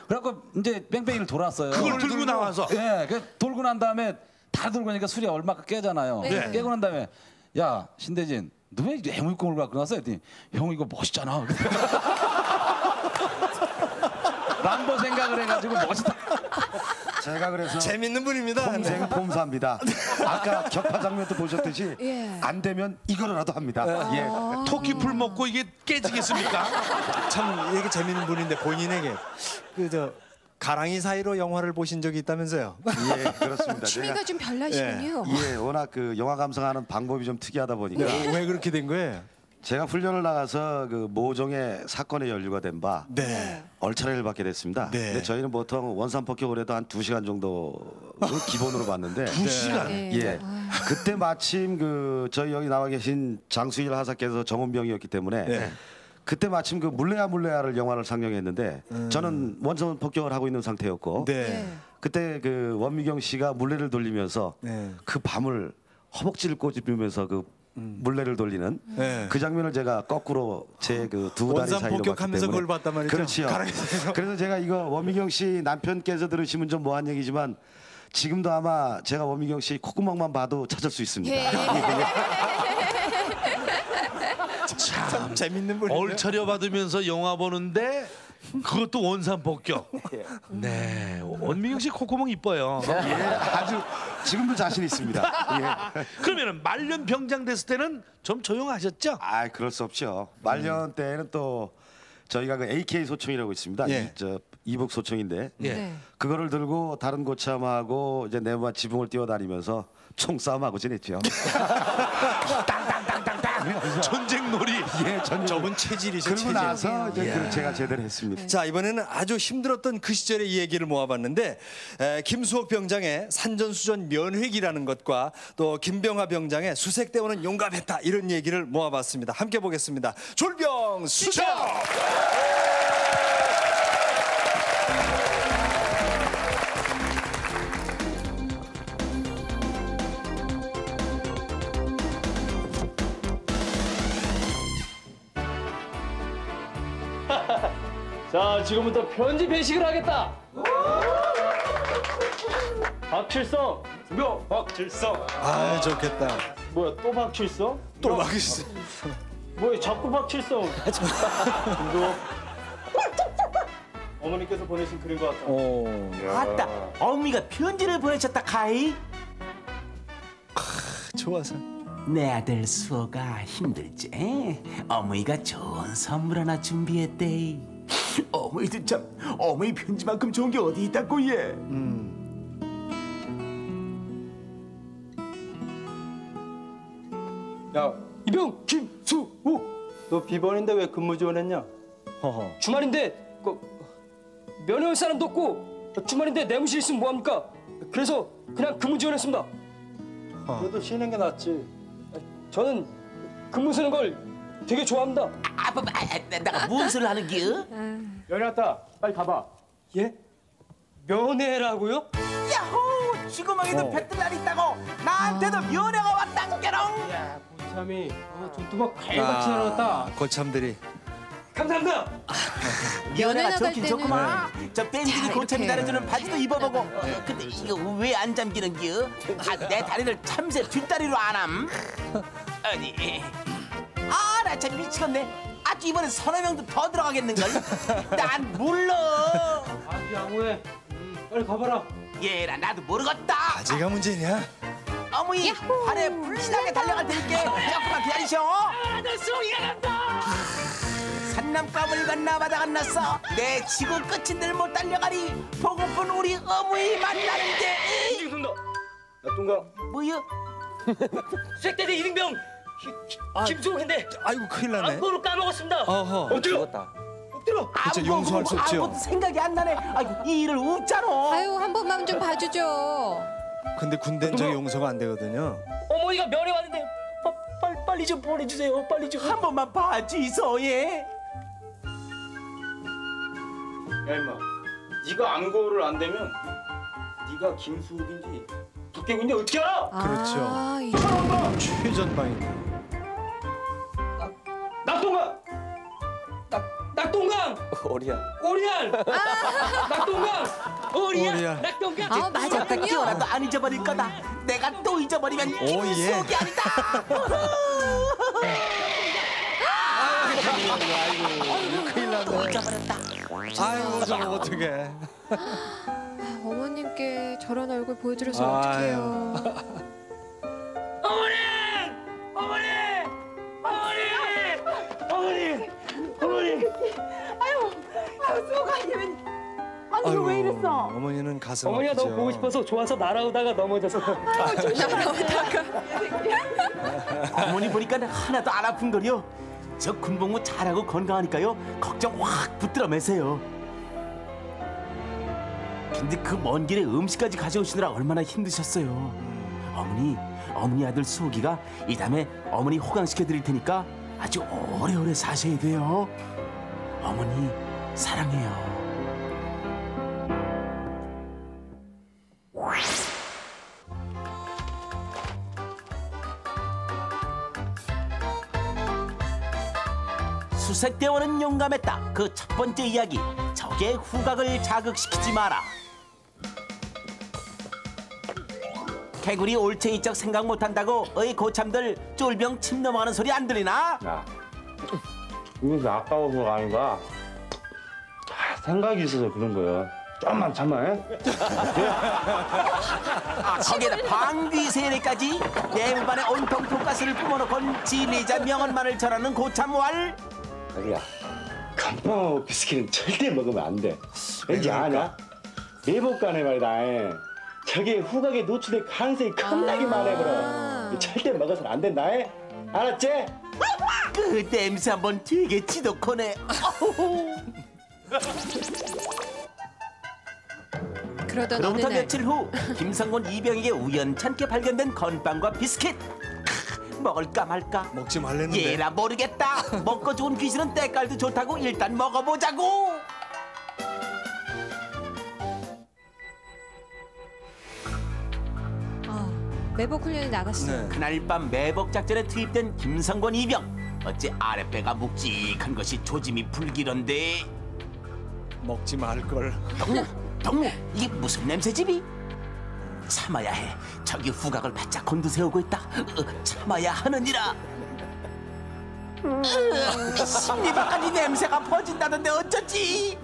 그래갖고 이제 뺑뺑이를 돌았어요. 그걸 들고 나와서. 예. 그 돌고 난 다음에 다 들고 나니까 술이 얼마가 깨잖아요. 네. 깨고 난 다음에 야 신대진 너 왜 M60을 갖고 나왔어? 했더니 형 이거 멋있잖아. 그래가지고 멋있다. 제가 그래서 재밌는 분입니다. 평생 폼사입니다. 아까 격파 장면도 보셨듯이 예. 안 되면 이거라도 합니다. 예. 토끼풀 먹고 이게 깨지겠습니까? 참 이게 재밌는 분인데 본인에게 그 가랑이 사이로 영화를 보신 적이 있다면서요? 예, 그렇습니다. 취미가 좀 별나시군요. 예, 워낙 그 영화 감상하는 방법이 좀 특이하다 보니까. 네, 왜 그렇게 된 거예요? 제가 훈련을 나가서 그 모종의 사건에 연루가 된 바 얼차례를 받게 됐습니다. 네. 근데 저희는 보통 원산 폭격을 해도 한 2시간 정도를 기본으로 받는데 2시간? 예. 그때 마침 그 저희 여기 나와 계신 장수일 하사께서 정원병이었기 때문에 그때 마침 그 물레야를 영화를 상영했는데 저는 원산 폭격을 하고 있는 상태였고 그때 그 원미경 씨가 물레를 돌리면서 그 밤을 허벅지를 꼬집으면서 그 물레를 돌리는 그 장면을 제가 거꾸로 제 그 두 다리 사이로 봤기 복격하면서 때문에 그걸 봤단 말이죠. 그렇지요. 그래서 제가 이거 원미경 씨 남편께서 들으시면 좀 뭐한 얘기지만 지금도 아마 제가 원미경 씨 콧구멍만 봐도 찾을 수 있습니다. 참 재밌는 분이에요. 얼차려 받으면서 영화 보는데 그것도 원산 폭격. 네, 원미경 씨 콧구멍 이뻐요. 예, 아주 지금도 자신 있습니다. 예. 그러면은 말년 병장 됐을 때는 좀 조용하셨죠? 아, 그럴 수 없죠. 말년 때는 또 저희가 그 AK 소총이라고 있습니다. 저 이북 소총인데 그거를 들고 다른 고참하고 이제 내부와 지붕을 뛰어다니면서 총싸움하고 지냈죠. 전쟁놀이. 예, 저분 체질이죠. 그러고 나서 이제 제가 제대로 했습니다. 자, 이번에는 아주 힘들었던 그 시절의 이 얘기를 모아봤는데 김수옥 병장의 산전수전 면회기라는 것과 또 김병하 병장의 수색대원은 용감했다 이런 얘기를 모아봤습니다. 함께 보겠습니다. 졸병 수첩. 자, 지금부터 편지 배식을 하겠다. 박칠성. 박칠성. 아, 좋겠다. 뭐야, 또 박칠성? 또 박칠성. 뭐야, 자꾸 박칠성. 이거 어머니께서 보내신 글인 것 같아. 아따, 어머니가 편지를 보내셨다 카이. 좋아서. 내 아들 수호가 힘들지? 어머니가 좋은 선물 하나 준비했대. 어머니도 참 어머니 편지만큼 좋은 게 어디 있다고 얘. 야, 이병 김수호. 너 비번인데 왜 근무 지원했냐? 주말인데 면회 올 사람도 없고 주말인데 내무실 있으면 뭐합니까? 그래서 그냥 근무 지원했습니다. 그래도 쉬는 게 낫지. 저는 근무 쓰는 걸 되게 좋아합니다. 내가 무슨 소리를 하는 겨? 면회 왔다. 빨리 가봐. 예? 면회라고요? 야호! 지구멍에도 뱃들 있다고 나한테도 면회가 왔단께롱. 야, 고참이 눈두박 칼같이 날아갔다. 고참들이. 감사합니다. 면회가 나갈 좋긴 때는- 좋구만. 저 밴드기 고참이 이렇게. 달아주는 바지도 입어보고. 근데 이거 왜 안 잠기는 겨? 내 다리를 참새 뒷다리로 안 함? 아니, 나 참 미치겠네. 아주 이번엔 서너 명도 더 들어가겠는걸? 난 몰라. 양호해. 빨리 가봐라. 얘라 나도 모르겠다. 바지가 문제냐? 어머니 발에 불신하게 달려갈 테니까 조금만 기다리셔. 내 소리가 난다. 산남감을 건너 바다 건넜어. 내 지구 끝인들 못 달려가리. 보고픈 우리 어머니 만나는데. 이중순다. 나 동가. 뭐야? 수색대대 이등병 김수옥인데. 아이고 큰일 나네. 안보를 까먹었습니다. 어허. 엎드려. 엎드려. 그쵸, 용서할 수 없죠. 아무것도 생각이 안 나네. 아이고 이 일을 웃잖아. 아유, 한 번만 좀 봐주죠. 근데 군대는 저기 용서가 안 되거든요. 어머니가 면회 왔는데 빨리 좀 보내주세요. 빨리 좀. 한 번만 봐주이소 예. 야 임마, 네가 안고를 안 되면 네가 김수욱인지 북계군인지 어떻게 알아? 그렇죠. 이 최전방인데. 낙동강. 낙동강. 어리야. 오리알. 낙동강. 오리알. 오리알. 낙동강. 아, 맞았군요. 뛰어나도 안 잊어버릴 거다. 내가 또 잊어버리면 오, 예. 김수욱이 아니다. 아이고, 큰일 났네. 또 잊어버렸다. 아이고 저거 어떡해. 어머님께 저런 얼굴 보여드려서 어떡해요. 어머니! 어머니! 어머니! 어머니! 어머니! 아유, 수호가님. 아니 너 왜 이랬어? 어머니는 가슴 어머니가 아프죠. 너무 보고 싶어서 좋아서 날아오다가 넘어져서. 어머니 보니까 하나도 안 아픈 거요. 저 군복무 잘하고 건강하니까요. 걱정 확 붙들어 매세요. 근데 그 먼 길에 음식까지 가져오시느라 얼마나 힘드셨어요. 어머니 아들 수호기가 이 다음에 어머니 호강시켜 드릴 테니까 아주 오래오래 사셔야 돼요. 어머니 사랑해요. 수색대원은 용감했다. 그 첫 번째 이야기, 적의 후각을 자극시키지 마라. 개구리 올챙이적 생각 못한다고 어이 고참들 쫄병 침 넘어가는 소리 안 들리나? 야, 이거 아까워서가 아닌가? 생각이 있어서 그런 거야. 좀만 참아. 거기에다 방귀 세례까지 내무반에 온통 독가스를 뿜어놓곤 진리자 명언만을 전하는 고참왈. 자기야, 건빵하고 비스킷은 절대 먹으면 안 돼. 왠지 아냐? 내복간에 말이다. 저게 후각에 노출될 가능성이 겁나게 많아버려. 절대 먹어서는 안 된다. 알았지? 그 냄새 한번 되게 지독하네. 그로부터 며칠 후 김성곤 이병에게 우연찮게 발견된 건빵과 비스킷. 먹을까 말까? 먹지 말랬는데. 얘라 모르겠다. 먹고 좋은 귀신은 때깔도 좋다고 일단 먹어보자고. 매복 훈련에 나갔어요. 그날 밤 매복 작전에 투입된 김성곤 이병. 어째 아랫배가 묵직한 것이 조짐이 불길한데. 먹지 말걸. 동무, 이게 무슨 냄새지비? 참아야 해. 저기 후각을 바짝 곤두세우고 있다. 참아야 하느니라. 심리밖까지 냄새가 퍼진다던데 어쩌지?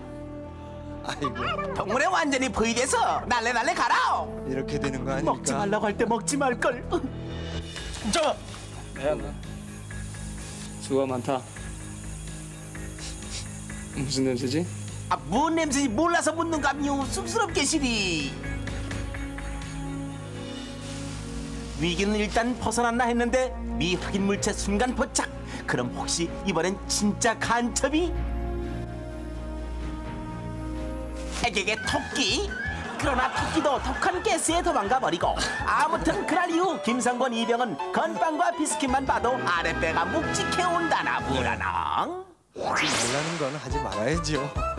아이고. 동물에 완전히 포위돼서 날래 가라. 이렇게 되는 거 아닙니까? 먹지 말라고 할 때 먹지 말걸. 잠깐만. 수고가 많다. 무슨 냄새지? 뭔 냄새인지 몰라서 묻는 감요. 쑥스럽게 시리. 위기는 일단 벗어났나 했는데 미확인 물체 순간 포착. 그럼 혹시 이번엔 진짜 간첩이? 에게게 토끼? 그러나 토끼도 독한 가스에 도망가버리고. 아무튼 그날 이후 김성곤 이병은 건빵과 비스킷만 봐도 아랫배가 묵직해 온다나 뭐라나. 하지 말라는 건 하지 말아야죠.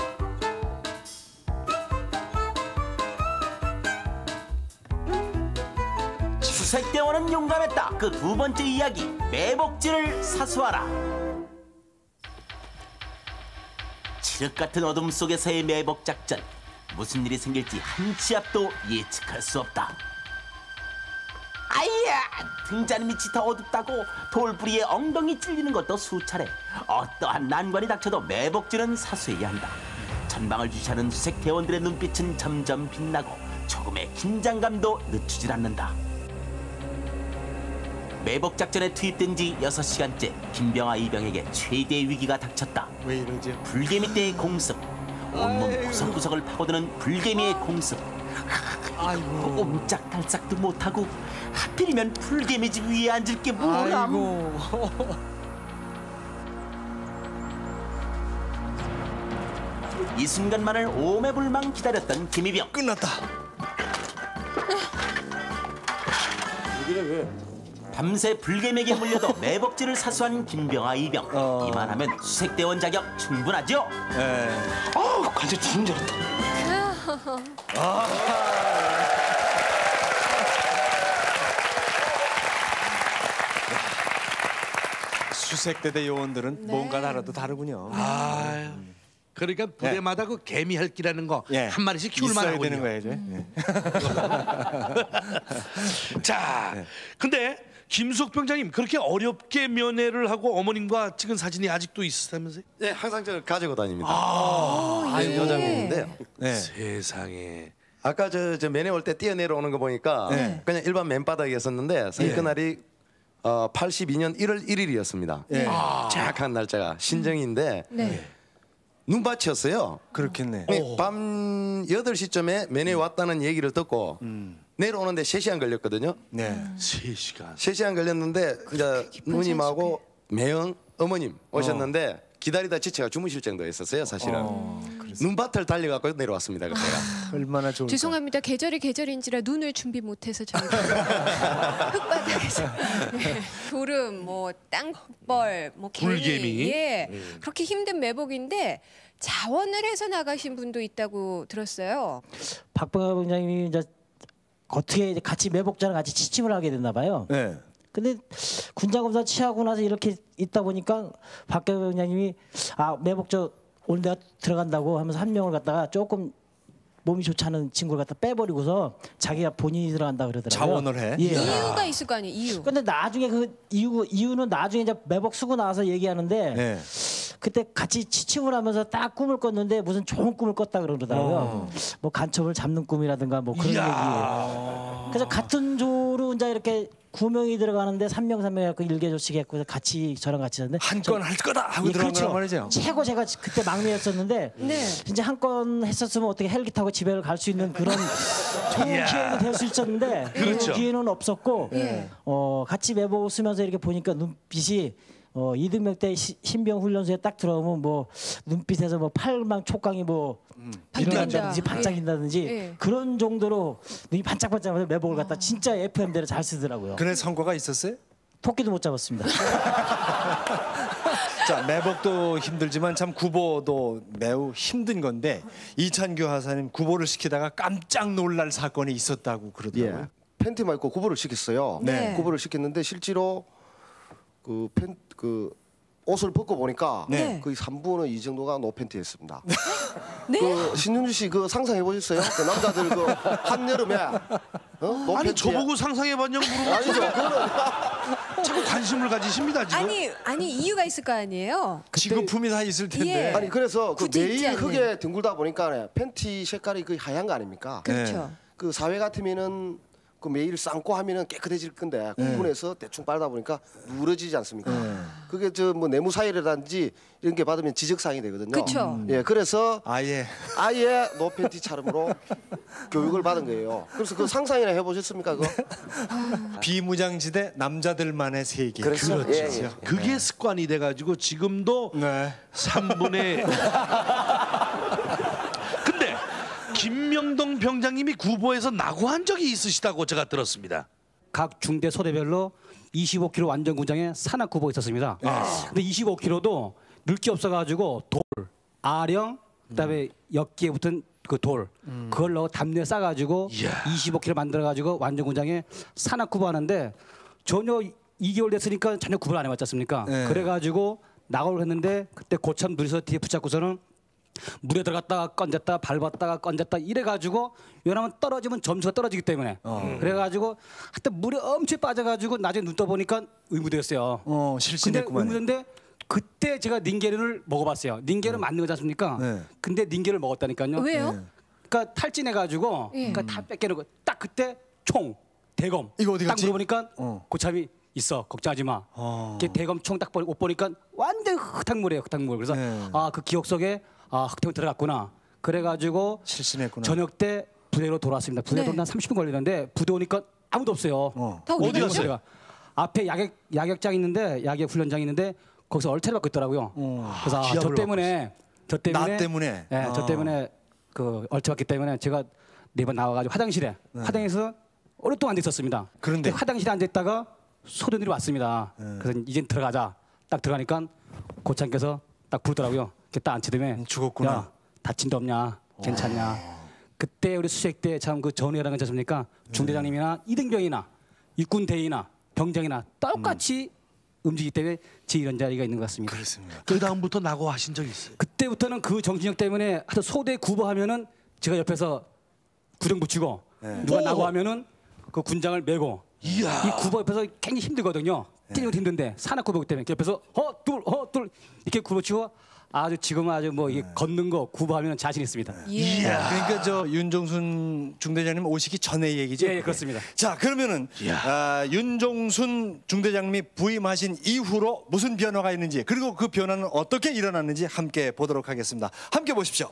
수색대원은 용감했다. 그 두 번째 이야기, 매복지를 사수하라. 칠흑 같은 어둠 속에서의 매복 작전. 무슨 일이 생길지 한 치 앞도 예측할 수 없다. 아이야! 등잔 밑이 더 어둡다고 돌부리에 엉덩이 찔리는 것도 수차례. 어떠한 난관이 닥쳐도 매복지는 사수해야 한다. 전방을 주시하는 수색대원들의 눈빛은 점점 빛나고 조금의 긴장감도 늦추질 않는다. 매복 작전에 투입된 지 6시간째 김병아 이병에게 최대의 위기가 닥쳤다. 왜 이러지? 불개미 떼의 공습. 온몸 구석구석을 파고드는 불개미의 공습. 아이고. 옴짝달싹도 못하고 하필이면 불개미 집 위에 앉을 게 뭐람. 이 순간만을 오매불망 기다렸던 김이병. 끝났다. 여기는 왜? 밤새 불개미에게 물려도 매복지를 사수한 김병아 이병. 이만하면 수색대원 자격 충분하죠? 네. 관절 죽는 줄 알았다. 수색대대 요원들은 뭔가 나라도 다르군요. 그러니까 부대마다 그 개미 혈기라는 거 한 마리씩 키울 있어야 만하군요. 되는 거예요. 자, 근데 김수옥 병장님 그렇게 어렵게 면회를 하고 어머님과 찍은 사진이 아직도 있으면서요? 네, 항상 저 가지고 다닙니다. 예. 여자분인데. 세상에. 아까 저 면회 올 때 뛰어내려오는 거 보니까 그냥 일반 맨바닥에 있었는데 그날이 82년 1월 1일이었습니다. 정확한 날짜가 신정인데 눈밭이었어요. 그렇겠네. 밤 8시쯤에 면회 왔다는 얘기를 듣고 내려오는데 3시간 걸렸거든요. 네. 3시간. 3시간 걸렸는데 이제 누님하고 매형 어머님 오셨는데 기다리다 지체가 주무실 정도였었어요, 사실은. 눈밭을 달려갖고 내려왔습니다, 그때가. 얼마나 좋을까. 죄송합니다. 계절이 계절인지라 눈을 준비 못해서 저희가 흙바닥에서 졸음, 뭐 땅벌, 뭐 불개미. 예, 그렇게 힘든 매복인데 자원을 해서 나가신 분도 있다고 들었어요. 박병하 병장님이 이제 어떻게 이제 같이 매복자랑 같이 취침을 하게 됐나 봐요. 네. 근데 군장 검사 취하고 나서 이렇게 있다 보니까 박병하 병장님이 매복자 오늘 내가 들어간다고 하면서 한 명을 갖다가 조금 몸이 좋지 않은 친구를 갖다 빼버리고서 자기가 본인이 들어간다 그러더라고요. 자원을 해. 예. 이유가 있을 거 아니에요. 이유. 근데 나중에 그 이유는 나중에 이제 매복 쓰고 나서 얘기하는데 그때 같이 취침을 하면서 딱 꿈을 꿨는데 무슨 좋은 꿈을 꿨다 그러더라고요. 뭐 간첩을 잡는 꿈이라든가 뭐 그런 얘기. 그래서 같은 조로 이제 이렇게 9명이 들어가는데 3명 해갖고 일개조씩 했고 같이 저랑 같이 잤는데 한 건 할 거다 하고 들어간 거란 말이죠. 최고 제가 그때 막내였었는데 진짜 한 건 했었으면 어떻게 헬기 타고 집에 갈 수 있는 그런 좋은 기회도 될 수 있었는데 그 기회는 없었고 같이 매복 쓰면서 이렇게 보니까 눈빛이 이등병 때 신병 훈련소에 딱 들어오면 뭐 눈빛에서 뭐 팔망 촉각이 뭐 일어난다든지 반짝인다든지 그런 정도로 눈이 반짝반짝하면서 매복을 갖다 진짜 FM대로 잘 쓰더라고요. 그래 성과가 있었어요? 토끼도 못 잡았습니다. 자, 매복도 힘들지만 참 구보도 매우 힘든 건데 이찬규 하사님 구보를 시키다가 깜짝 놀랄 사건이 있었다고 그러더라고요. 팬티만 입고 구보를 시켰어요. 네. 구보를 시켰는데 실제로 그 옷을 벗고 보니까 거의 3분의 2 정도가 노팬티였습니다. 그 신윤주 씨 그 상상해 보셨어요? 그 남자들 그 한여름에 아니 저보고 상상해봤냐고 물어보죠. 아니죠. 그거는 자꾸 관심을 가지십니다 지금. 아니 이유가 있을 거 아니에요. 지급품이 다 있을 텐데. 아니 그래서 그 굳이 입지 매일 않는. 흙에 뒹굴다 보니까 팬티 색깔이 거의 하얀 거 아닙니까? 그렇죠. 그 사회 같으면은 그 매일 삶고 하면은 깨끗해질 건데 구분해서 대충 빨다 보니까 누러지지 않습니까? 그게 저 뭐 내무사일이라든지 이런 게 받으면 지적사항이 되거든요. 그쵸. 예, 그래서 아예 노팬티 차림으로 교육을 받은 거예요. 그래서 그 상상이나 해보셨습니까? 그거? 비무장지대 남자들만의 세계. 그렇죠. 그렇죠. 예. 그게 습관이 돼가지고 지금도 3분의 근데 김명동 병장님이 구보에서 낙오한 적이 있으시다고 제가 들었습니다. 각 중대 소대별로 25km 완전 군장에 산악 구보가 있었습니다. 근데 25km도 늘 게 없어가지고 돌, 아령, 그다음에 엿기에 붙은 그 돌, 그걸 넣어 담요에 싸가지고 25km 만들어가지고 완전 군장에 산악 구보 하는데 전혀 2개월 됐으니까 전혀 구분 안 해봤지 않습니까? 그래가지고 낙오를 했는데 그때 고참 누리서 뒤에 붙잡고서는 물에 들어갔다가 건졌다 밟았다가 건졌다 이래가지고 왜냐면 떨어지면 점수가 떨어지기 때문에 그래가지고 하여튼 물에 엄청 빠져가지고 나중에 눈 떠보니까 의무대였어요. 실신했구만. 의무대인데 그때 제가 닌게르를 먹어봤어요. 닌게르 맞는 거지 않습니까? 근데 닌게르를 먹었다니까요. 왜요? 그러니까 탈진해가지고 그러니까 다 뺏겨놓고 딱 그때 총 대검 이거 어디 딱 갔지? 물어보니까 고참이 있어 걱정하지 마. 이렇게 대검 총 딱 옷 보니까 완전 흙탕물이에요 흙탕물. 그래서 그 기억 속에 흙탕물 들어갔구나. 그래가지고 실신했구나. 저녁 때 부대로 돌아왔습니다. 부대 돌아 한 30분 걸리는데 부대 오니까 아무도 없어요. 다 어디 갔죠? 제가 앞에 야격장 있는데 야격 훈련장 있는데 거기서 얼차려 받고 있더라고요. 그래서 저 때문에 저 때문에 그 얼차받기 때문에 제가 4번 나와가지고 화장실에 화장실에서 오랫동안 앉아 있었습니다. 그런데 화장실에 앉아 있다가 소대들이 왔습니다. 그래서 이젠 들어가자. 딱 들어가니까 고창께서 딱 부르더라고요. 딱 앉히더니 죽었구나. 야, 다친 데 없냐? 괜찮냐? 그때 우리 수색 때 참 그 전우회라는 게 있었습니까? 중대장님이나 이등병이나 육군 대위나 병장이나 똑같이 움직이기 때문에 제 이런 자리가 있는 것 같습니다. 그렇습니다. 그 다음부터 낙오하신 적이 있어요? 그때부터는 그 정신력 때문에 하여튼 소대 구보하면은 제가 옆에서 구령 붙이고 누가 낙오하면은 그 군장을 메고 이야. 이 구보 옆에서 굉장히 힘들거든요. 뛰는 것도 힘든데 산악구보 때문에 옆에서 둘 이렇게 굴어치고 아주 지금 아주 뭐 이게 걷는 거 구보하면 자신 있습니다. 그러니까 저 윤종순 중대장님 오시기 전의 얘기죠? 예, 그렇습니다. 자, 그러면은 윤종순 중대장님이 부임하신 이후로 무슨 변화가 있는지 그리고 그 변화는 어떻게 일어났는지 함께 보도록 하겠습니다. 함께 보십시오.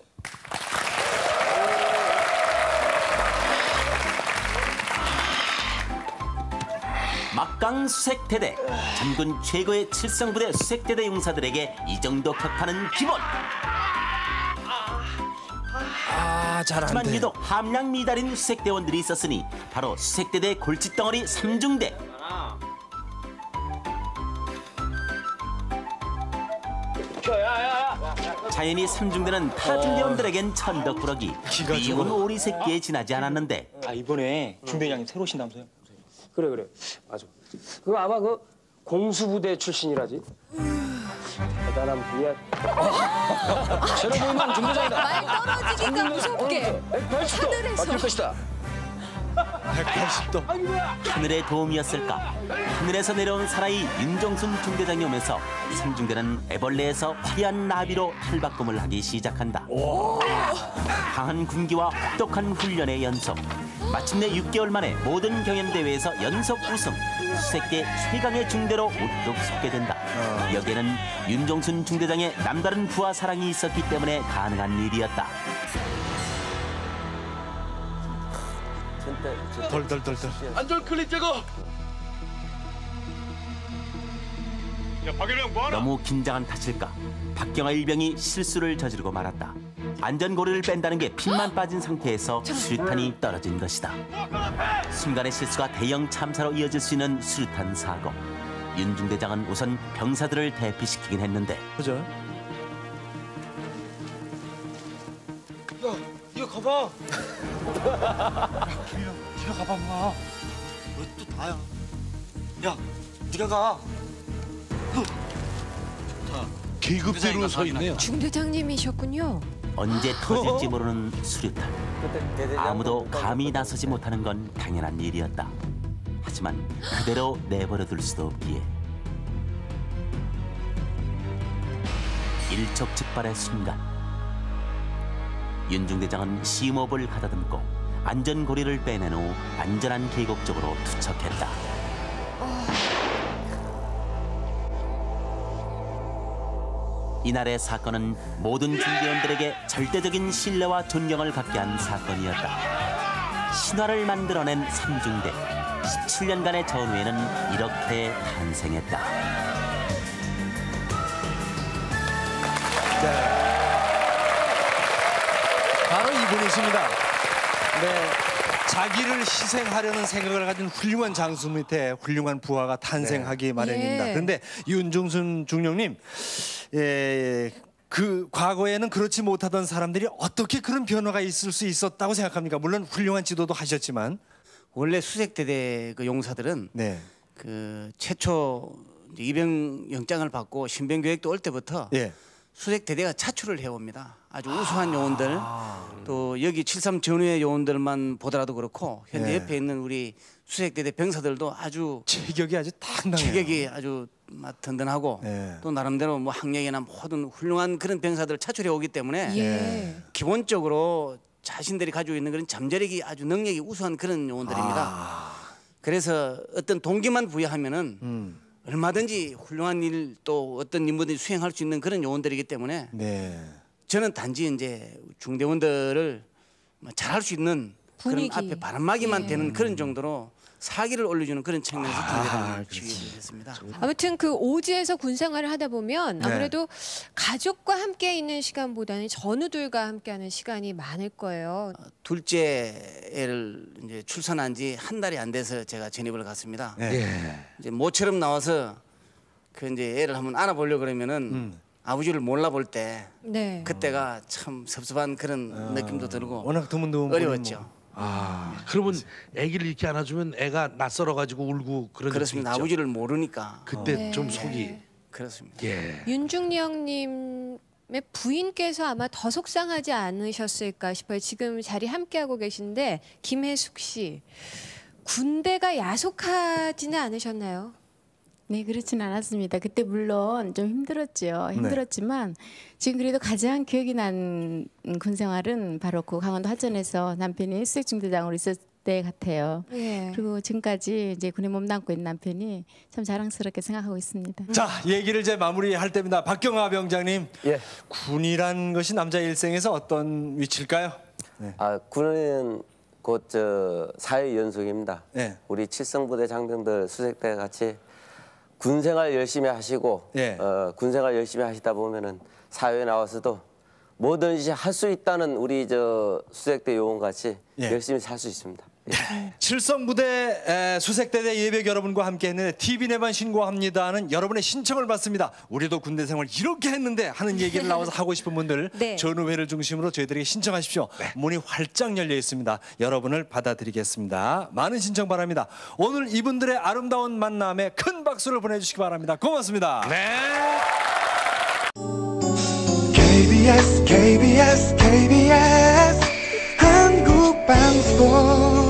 막강 수색대대 전군 최고의 칠성부대 수색대대 용사들에게 이 정도 격파는 기본. 하지만 유독 함량 미달인 수색대원들이 있었으니 바로 수색대대 골칫덩어리 3중대. 자연히 3중대는 타 중대원들에겐 천덕꾸러기 미운 오리 새끼에 지나지 않았는데. 이번에 중대장님 새로 오신다면서요? 그래 맞아. 그거 아마 그 공수부대 출신이라지. 대단한 분이야. 새로 보이는 중대장이다. 말 떨어지니까 무섭게. 하늘에서. 맡길 것이다. 180도. 하늘의 도움이었을까? 하늘에서 내려온 사나이 윤종순 중대장이 오면서 3중대는 애벌레에서 화려한 나비로 탈바꿈을 하기 시작한다. 강한 군기와 혹독한 훈련의 연속. 마침내 6개월 만에 모든 경연대회에서 연속 우승. 수색계 최강의 중대로 우뚝 솟게 된다. 여기에는 윤종순 중대장의 남다른 부하 사랑이 있었기 때문에 가능한 일이었다. 덜덜덜덜. 안전 클립 제거. 너무 긴장한 탓일까? 박경아 일병이 실수를 저지르고 말았다. 안전고리를 뺀다는 게 핀만 빠진 상태에서 수류탄이 떨어진 것이다. 순간의 실수가 대형 참사로 이어질 수 있는 수류탄 사고. 윤 중대장은 우선 병사들을 대피시키긴 했는데. 그죠? 야, 이거 가봐. 네가 가봐 마. 너 또 나야. 야, 네가 가. 계급대로 서 있네요. 중대장님이셨군요. 언제 터질지 모르는 수류탄. 아무도 감히 나서지 못하는 건 당연한 일이었다. 하지만 그대로 내버려둘 수도 없기에 일촉즉발의 순간 윤 중대장은 심호흡을 가다듬고 안전고리를 빼낸 후 안전한 계곡 쪽으로 투척했다. 이날의 사건은 모든 중대원들에게 절대적인 신뢰와 존경을 갖게 한 사건이었다. 신화를 만들어낸 3중대. 17년간의 전후에는 이렇게 탄생했다. 바로 이분이십니다. 네, 자기를 희생하려는 생각을 가진 훌륭한 장수 밑에 훌륭한 부하가 탄생하기 마련입니다. 그런데 윤종순 중령님, 그 과거에는 그렇지 못하던 사람들이 어떻게 그런 변화가 있을 수 있었다고 생각합니까? 물론 훌륭한 지도도 하셨지만 원래 수색대대 그 용사들은 그 최초 입영 영장을 받고 신병 교육도 올 때부터 수색대대가 차출을 해옵니다. 아주 우수한 요원들, 또 여기 73 전후의 요원들만 보더라도 그렇고 현재 옆에 있는 우리 수색대대 병사들도 아주 체격이 아주 당당해요. 체격이 아주 든든하고 또 나름대로 뭐 학력이나 모든 훌륭한 그런 병사들을 차출해 오기 때문에 기본적으로 자신들이 가지고 있는 그런 잠재력이 아주 능력이 우수한 그런 요원들입니다. 그래서 어떤 동기만 부여하면은 얼마든지 훌륭한 일 또 어떤 임무든지 수행할 수 있는 그런 요원들이기 때문에 저는 단지 이제 중대원들을 잘할 수 있는 분위기. 그런 앞에 바람막이만 되는 그런 정도로 사기를 올려주는 그런 측면에서 중대장을 지휘했습니다. 아무튼 그 오지에서 군 생활을 하다 보면 아무래도 가족과 함께 있는 시간보다는 전우들과 함께하는 시간이 많을 거예요. 둘째 애를 이제 출산한 지 한 달이 안 돼서 제가 전입을 갔습니다. 이제 모처럼 나와서 그 이제 애를 한번 안아보려 그러면은 아버지를 몰라볼 때 그때가 참 섭섭한 그런 느낌도 들고 워낙 드문드문 어려웠죠. 그러면 아기를 이렇게 안아주면 애가 낯설어 가지고 울고 그런 그렇습니다. 느낌이 있죠? 아버지를 모르니까 그때 좀 속이 그렇습니다. 윤중리 형님의 부인께서 아마 더 속상하지 않으셨을까 싶어요. 지금 자리 함께하고 계신데 김혜숙 씨. 군대가 야속하지는 않으셨나요? 네, 그렇지는 않았습니다. 그때 물론 좀 힘들었죠. 힘들었지만 지금 그래도 가장 기억이 난 군 생활은 바로 그 강원도 화천에서 남편이 수색중대장으로 있었을 때 같아요. 예. 그리고 지금까지 이제 군에 몸담고 있는 남편이 참 자랑스럽게 생각하고 있습니다. 자, 얘기를 이제 마무리할 때입니다. 박경화 병장님, 군이란 것이 남자 일생에서 어떤 위치일까요? 아, 군은 곧 사회 연속입니다. 우리 칠성부대 장병들 수색대 같이 군생활 열심히 하시고 군생활 열심히 하시다 보면은 사회에 나와서도 뭐든지 할 수 있다는 우리 수색대 요원 같이 열심히 살 수 있습니다. 칠성부대 수색대대 예백 여러분과 함께 했는데 TV 내만 신고합니다는 여러분의 신청을 받습니다. 우리도 군대 생활 이렇게 했는데 하는 얘기를 나와서 하고 싶은 분들 전우회를 중심으로 저희들에게 신청하십시오. 문이 활짝 열려 있습니다. 여러분을 받아드리겠습니다. 많은 신청 바랍니다. 오늘 이분들의 아름다운 만남에 큰 박수를 보내주시기 바랍니다. 고맙습니다. KBS KBS KBS 한국방송